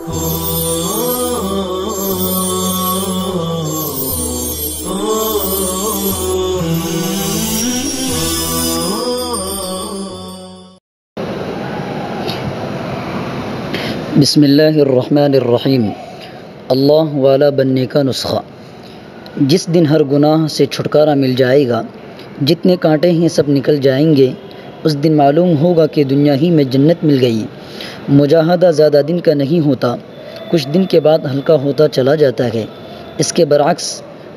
بسم اللہ الرحمن الرحیم۔ اللہ والا بننے کا نسخہ۔ جس دن ہر گناہ سے چھٹکارا مل جائے گا، جتنے کانٹے ہیں سب نکل جائیں گے، اس دن معلوم ہوگا کہ دنیا ہی میں جنت مل گئی۔ مجاہدہ زیادہ دن کا نہیں ہوتا، کچھ دن کے بعد ہلکا ہوتا چلا جاتا ہے۔ اس کے برعکس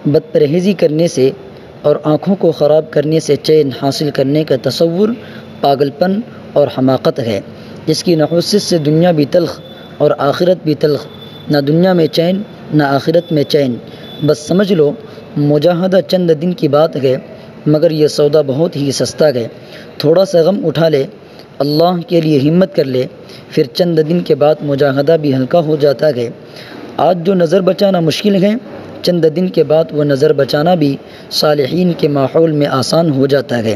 بد پرہیزی کرنے سے اور آنکھوں کو خراب کرنے سے چین حاصل کرنے کا تصور پاگل پن اور حماقت ہے، جس کی نحوست سے دنیا بھی تلخ اور آخرت بھی تلخ۔ نہ دنیا میں چین نہ آخرت میں چین۔ بس سمجھ لو مجاہدہ چند دن کی بات ہے، مگر یہ سودا بہت ہی سستا ہے۔ تھوڑا سا غم اٹھا لے، اللہ کے لیے ہمت کر لے، پھر چند دن کے بعد مجاہدہ بھی ہلکا ہو جاتا ہے۔ آج جو نظر بچانا مشکل ہے، چند دن کے بعد وہ نظر بچانا بھی صالحین کے ماحول میں آسان ہو جاتا ہے،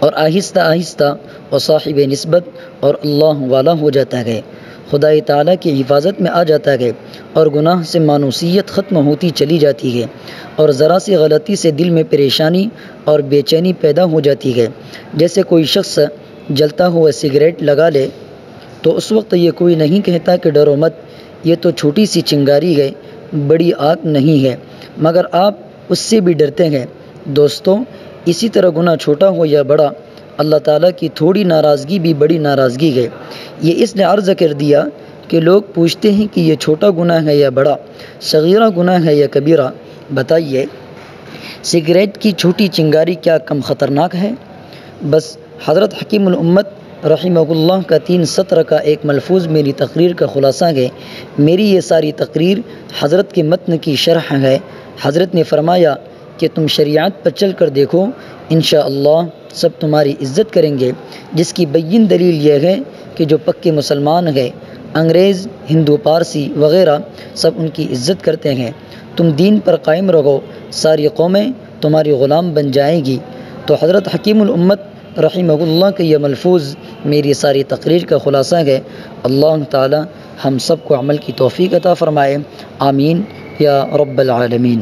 اور آہستہ آہستہ وہ صاحب نسبت اور اللہ والا ہو جاتا ہے، خدائے تعالیٰ کی حفاظت میں آ جاتا ہے، اور گناہ سے مانوسیت ختم ہوتی چلی جاتی ہے، اور ذرا سی غلطی سے دل میں پریشانی اور بے چینی پیدا ہو جاتی ہے۔ جیسے کوئی شخص جلتا ہوا سگریٹ لگا لے تو اس وقت یہ کوئی نہیں کہتا کہ ڈرو مت، یہ تو چھوٹی سی چنگاری ہے، بڑی آگ نہیں ہے، مگر آپ اس سے بھی ڈرتے ہیں۔ دوستو، اسی طرح گناہ چھوٹا ہو یا بڑا، اللہ تعالیٰ کی تھوڑی ناراضگی بھی بڑی ناراضگی ہے۔ یہ اس نے عرض کر دیا کہ لوگ پوچھتے ہیں کہ یہ چھوٹا گناہ ہے یا بڑا، صغیرہ گناہ ہے یا کبیرہ، بتائیے سگریٹ کی چھوٹی چنگاری کیا کم خطرناک ہے؟ بس حضرت حکیم الامت رحمہ اللہ کا 3 سطر کا ایک ملفوظ میری تقریر کا خلاصہ ہے۔ میری یہ ساری تقریر حضرت کے متن کی شرح ہے۔ حضرت نے فرمایا کہ تم شریعت پر چل کر دیکھو، انشاءاللہ سب تمہاری عزت کریں گے، جس کی بین دلیل یہ ہے کہ جو پکے مسلمان ہیں، انگریز، ہندو، پارسی وغیرہ سب ان کی عزت کرتے ہیں۔ تم دین پر قائم رہو، ساری قومیں تمہاری غلام بن جائیں گی۔ تو حضرت حکیم الامت رحمہ اللہ کا یہ ملفوظ میری ساری تقریر کا خلاصہ ہے۔ اللہ تعالی ہم سب کو عمل کی توفیق عطا فرمائے، آمین یا رب العالمین۔